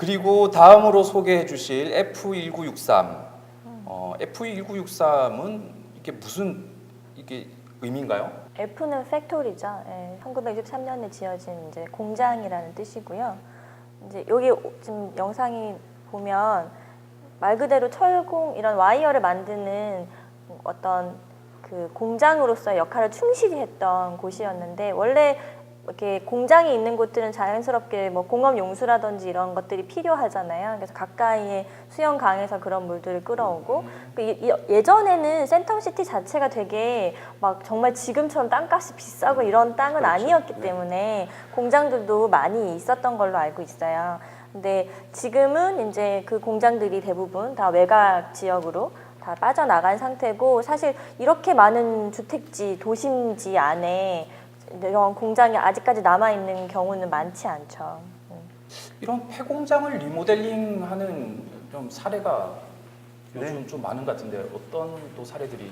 그리고 다음으로 소개해 주실 F1963. F1963은 이게 무슨 이게 의미인가요? F는 팩토리죠. 예, 1963년에 지어진 이제 공장이라는 뜻이고요. 이제 여기 지금 영상이 보면 말 그대로 철공 이런 와이어를 만드는 어떤 그 공장으로서의 역할을 충실히 했던 곳이었는데, 원래 이렇게 공장이 있는 곳들은 자연스럽게 뭐 공업 용수라든지 이런 것들이 필요하잖아요. 그래서 가까이에 수영강에서 그런 물들을 끌어오고, 예전에는 센텀시티 자체가 되게 막 정말 지금처럼 땅값이 비싸고 이런 땅은 그렇죠. 아니었기 네. 때문에 공장들도 많이 있었던 걸로 알고 있어요. 근데 지금은 이제 그 공장들이 대부분 다 외곽 지역으로 다 빠져나간 상태고, 사실 이렇게 많은 주택지, 도심지 안에 이런 공장이 아직까지 남아있는 경우는 많지 않죠. 이런 폐공장을 리모델링하는 좀 사례가 요즘 좀 많은 것 같은데 어떤 또 사례들이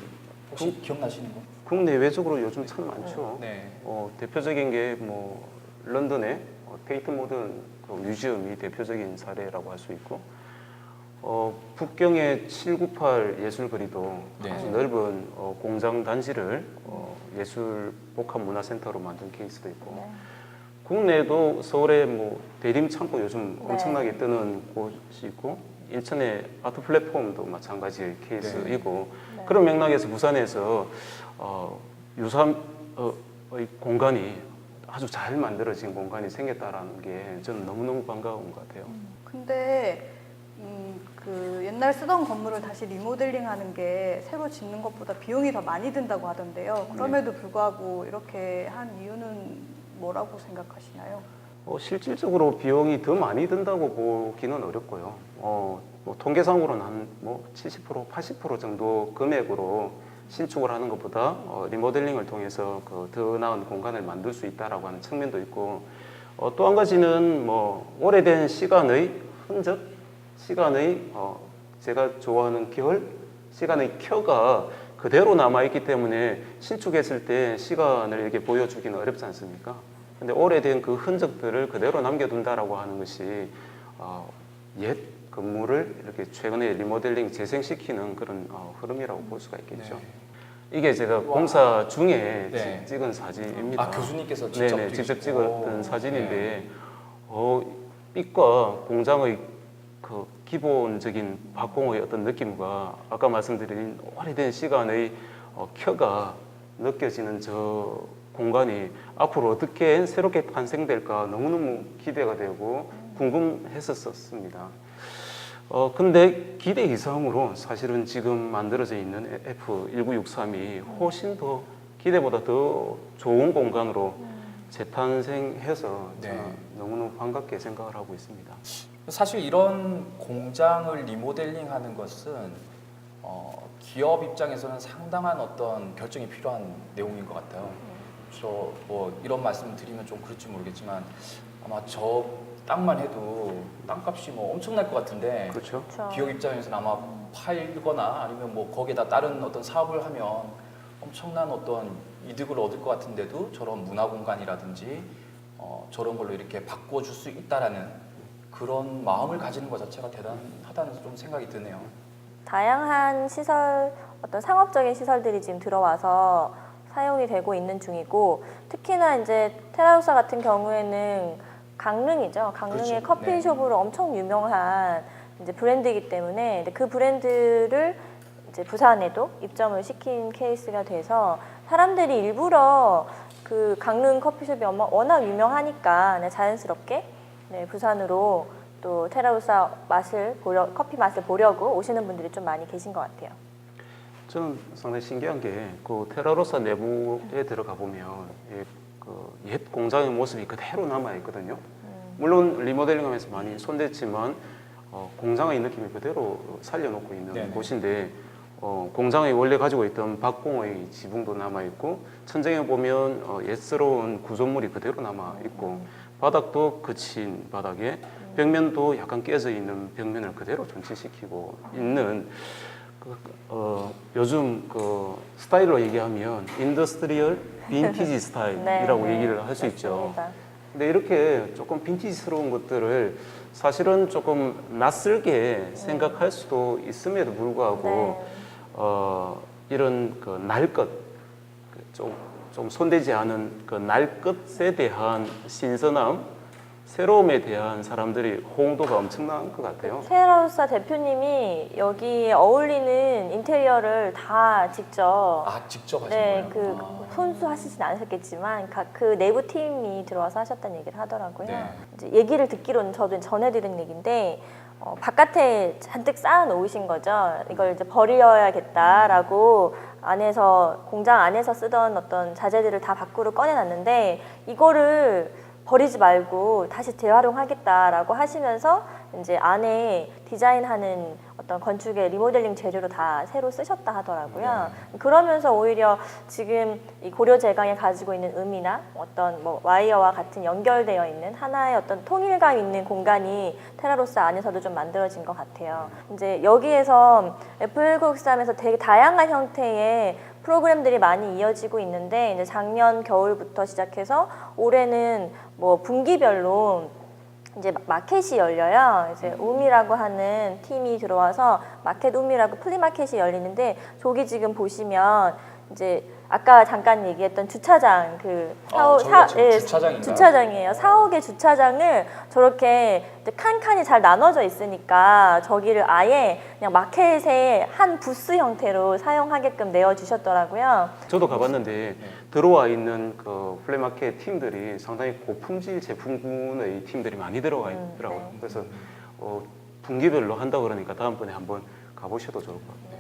혹시 기억나시는 거? 국내외적으로 요즘 참 많죠. 네. 대표적인 게 뭐 런던의 테이트 모던 그 뮤지엄이 대표적인 사례라고 할 수 있고, 북경의 798 예술거리도 네. 아주 넓은 공장 단지를 예술 복합 문화센터로 만든 케이스도 있고, 네. 국내에도 서울에 뭐 대림 창고 요즘 네. 엄청나게 뜨는 곳이 있고, 인천의 아트 플랫폼도 마찬가지의 케이스이고, 네. 그런 맥락에서 부산에서 유사의 공간이 아주 잘 만들어진 공간이 생겼다라는 게 저는 너무너무 반가운 것 같아요. 근데 그 옛날 쓰던 건물을 다시 리모델링하는 게 새로 짓는 것보다 비용이 더 많이 든다고 하던데요. 그럼에도 불구하고 이렇게 한 이유는 뭐라고 생각하시나요? 실질적으로 비용이 더 많이 든다고 보기는 어렵고요. 뭐 통계상으로는 한 뭐 70%, 80% 정도 금액으로 신축을 하는 것보다 리모델링을 통해서 그 더 나은 공간을 만들 수 있다라고 하는 측면도 있고, 또 한 가지는 뭐 오래된 시간의 흔적, 시간의 제가 좋아하는 결, 시간의 켜가 그대로 남아있기 때문에 신축했을 때 시간을 이렇게 보여주기는 어렵지 않습니까? 근데 오래된 그 흔적들을 그대로 남겨둔다라고 하는 것이 옛 건물을 이렇게 최근에 리모델링 재생시키는 그런 흐름이라고 볼 수가 있겠죠. 네. 이게 제가 공사 중에 네. 찍은 사진입니다. 아, 교수님께서 직접 네네, 직접 찍으시고. 찍었던 사진인데, 네. 빛과 공장의 그 기본적인 박공의 어떤 느낌과 아까 말씀드린 오래된 시간의 켜가 느껴지는 저 공간이 앞으로 어떻게 새롭게 탄생될까 너무너무 기대가 되고 궁금했었습니다. 근데 기대 이상으로 사실은 지금 만들어져 있는 F1963이 훨씬 더 기대보다 더 좋은 공간으로 재탄생해서 네. 저는 너무너무 반갑게 생각을 하고 있습니다. 사실 이런 공장을 리모델링하는 것은 기업 입장에서는 상당한 어떤 결정이 필요한 내용인 것 같아요. 저 뭐 이런 말씀 드리면 좀 그럴지 모르겠지만 아마 저 땅만 해도 땅값이 뭐 엄청날 것 같은데, 그렇죠? 그렇죠. 기업 입장에서는 아마 팔거나 아니면 뭐 거기에다 다른 어떤 사업을 하면 엄청난 어떤 이득을 얻을 것 같은데도 저런 문화 공간이라든지 저런 걸로 이렇게 바꿔줄 수 있다라는 그런 마음을 가지는 것 자체가 대단하다는 좀 생각이 드네요. 다양한 시설, 어떤 상업적인 시설들이 지금 들어와서 사용이 되고 있는 중이고, 특히나 이제 테라로사 같은 경우에는 강릉이죠. 강릉의 그렇죠. 커피숍으로 엄청 유명한 이제 브랜드이기 때문에 그 브랜드를 이제 부산에도 입점을 시킨 케이스가 돼서 사람들이 일부러 그 강릉 커피숍이 워낙 유명하니까 자연스럽게 부산으로 또 테라로사 커피 맛을 보려고 오시는 분들이 좀 많이 계신 것 같아요. 저는 상당히 신기한 게 그 테라로사 내부에 들어가 보면 옛 공장의 모습이 그대로 남아 있거든요. 물론 리모델링하면서 많이 손댔지만 공장의 느낌이 그대로 살려놓고 있는 네네. 곳인데, 공장이 원래 가지고 있던 박공의 지붕도 남아 있고, 천장에 보면 옛스러운 구조물이 그대로 남아 있고, 바닥도 거친 바닥에 벽면도 약간 깨져 있는 벽면을 그대로 존치시키고 있는 요즘 그 스타일로 얘기하면 인더스트리얼 빈티지 스타일이라고 네, 얘기를 할 수 있죠. 맞습니다. 근데 이렇게 조금 빈티지스러운 것들을 사실은 조금 낯설게 생각할 수도 있음에도 불구하고 네. 이런 그 날 것, 좀 손대지 않은 그 날 것에 대한 신선함, 새로움에 대한 사람들이 호응도가 엄청난 것 같아요. 테라로사 대표님이 여기에 어울리는 인테리어를 다 직접 직접 하신 네, 거예요? 그 손수하시진 않으셨겠지만 그 내부 팀이 들어와서 하셨다는 얘기를 하더라고요. 네. 이제 얘기를 듣기로는 저도 전해드린 얘기인데 바깥에 잔뜩 쌓아 놓으신 거죠. 이걸 이제 버려야겠다라고 안에서 공장 안에서 쓰던 어떤 자재들을 다 밖으로 꺼내놨는데 이거를 버리지 말고 다시 재활용하겠다라고 하시면서 이제 안에 디자인하는 어떤 건축의 리모델링 재료로 다 새로 쓰셨다 하더라고요. 그러면서 오히려 지금 이 고려제강에 가지고 있는 의미나 어떤 뭐 와이어와 같은 연결되어 있는 하나의 어떤 통일감 있는 공간이 테라로사 안에서도 좀 만들어진 것 같아요. 이제 여기에서 F1963에서 되게 다양한 형태의 프로그램들이 많이 이어지고 있는데 이제 작년 겨울부터 시작해서 올해는 뭐 분기별로 이제 마켓이 열려요. 이제 우미라고 하는 팀이 들어와서 마켓 우미라고 플리마켓이 열리는데 저기 지금 보시면 이제 아까 잠깐 얘기했던 주차장 저기가 지금 주차장인가요? 주차장이에요. 4억의 주차장을 저렇게 칸칸이 잘 나눠져 있으니까 저기를 아예 그냥 마켓의 한 부스 형태로 사용하게끔 내어주셨더라고요. 저도 가봤는데 들어와 있는 그 플리마켓 팀들이 상당히 고품질 제품군의 팀들이 많이 들어가 있더라고요. 네. 그래서 분기별로 한다 그러니까 다음번에 한번 가보셔도 좋을 것 같아요.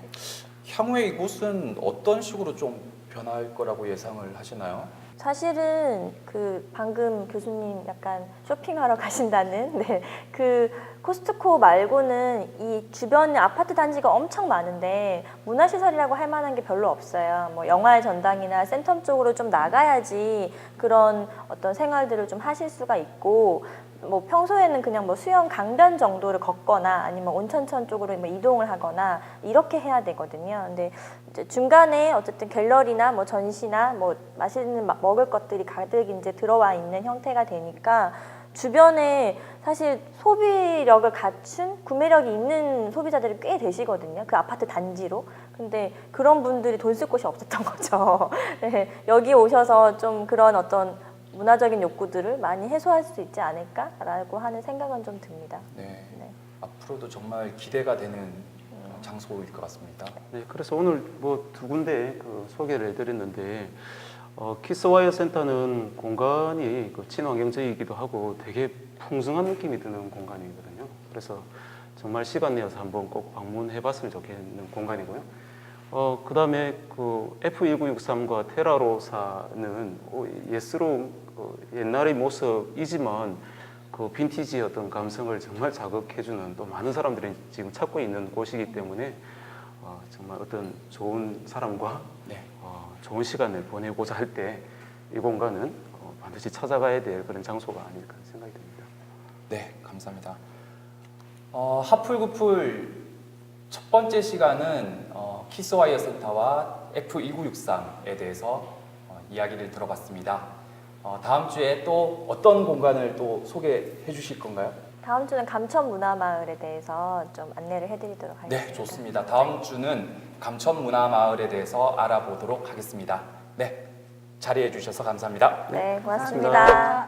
향후에 이곳은 어떤 식으로 좀 변할 거라고 예상을 하시나요? 사실은 그 방금 교수님 약간 쇼핑하러 가신다는 그 코스트코 말고는 이 주변에 아파트 단지가 엄청 많은데 문화시설이라고 할 만한 게 별로 없어요. 뭐 영화의 전당이나 센텀 쪽으로 좀 나가야지 그런 어떤 생활들을 좀 하실 수가 있고 뭐 평소에는 그냥 뭐 수영 강변 정도를 걷거나 아니면 온천천 쪽으로 뭐 이동을 하거나 이렇게 해야 되거든요. 근데 이제 중간에 어쨌든 갤러리나 뭐 전시나 뭐 맛있는 먹을 것들이 가득 이제 들어와 있는 형태가 되니까 주변에 사실 소비력을 갖춘 구매력이 있는 소비자들이 꽤 되시거든요. 그 아파트 단지로. 근데 그런 분들이 돈 쓸 곳이 없었던 거죠. 네, 여기 오셔서 좀 그런 어떤 문화적인 욕구들을 많이 해소할 수 있지 않을까라고 하는 생각은 좀 듭니다. 네. 네. 앞으로도 정말 기대가 되는 장소일 것 같습니다. 네, 그래서 오늘 뭐 두 군데 그 소개를 해드렸는데 키스와이어 센터는 공간이 그 친환경적이기도 하고 되게 풍성한 느낌이 드는 공간이거든요. 그래서 정말 시간 내어서 한번 꼭 방문해봤으면 좋겠는 공간이고요. 그 다음에 그 F1963과 테라로사는 예스러운 옛날의 모습이지만 그 빈티지의 어떤 감성을 정말 자극해주는 또 많은 사람들이 지금 찾고 있는 곳이기 때문에 정말 어떤 좋은 사람과 네. 좋은 시간을 보내고자 할 때 이 공간은 반드시 찾아가야 될 그런 장소가 아닐까 생각이 듭니다. 네, 감사합니다. 하풀구풀 첫 번째 시간은 키스와이어 센터와 F1963에 대해서 이야기를 들어봤습니다. 다음 주에 또 어떤 공간을 또 소개해 주실 건가요? 다음 주는 감천문화마을에 대해서 좀 안내를 해드리도록 하겠습니다. 네, 좋습니다. 다음 주는 감천문화마을에 대해서 알아보도록 하겠습니다. 네, 자리해 주셔서 감사합니다. 네, 고맙습니다.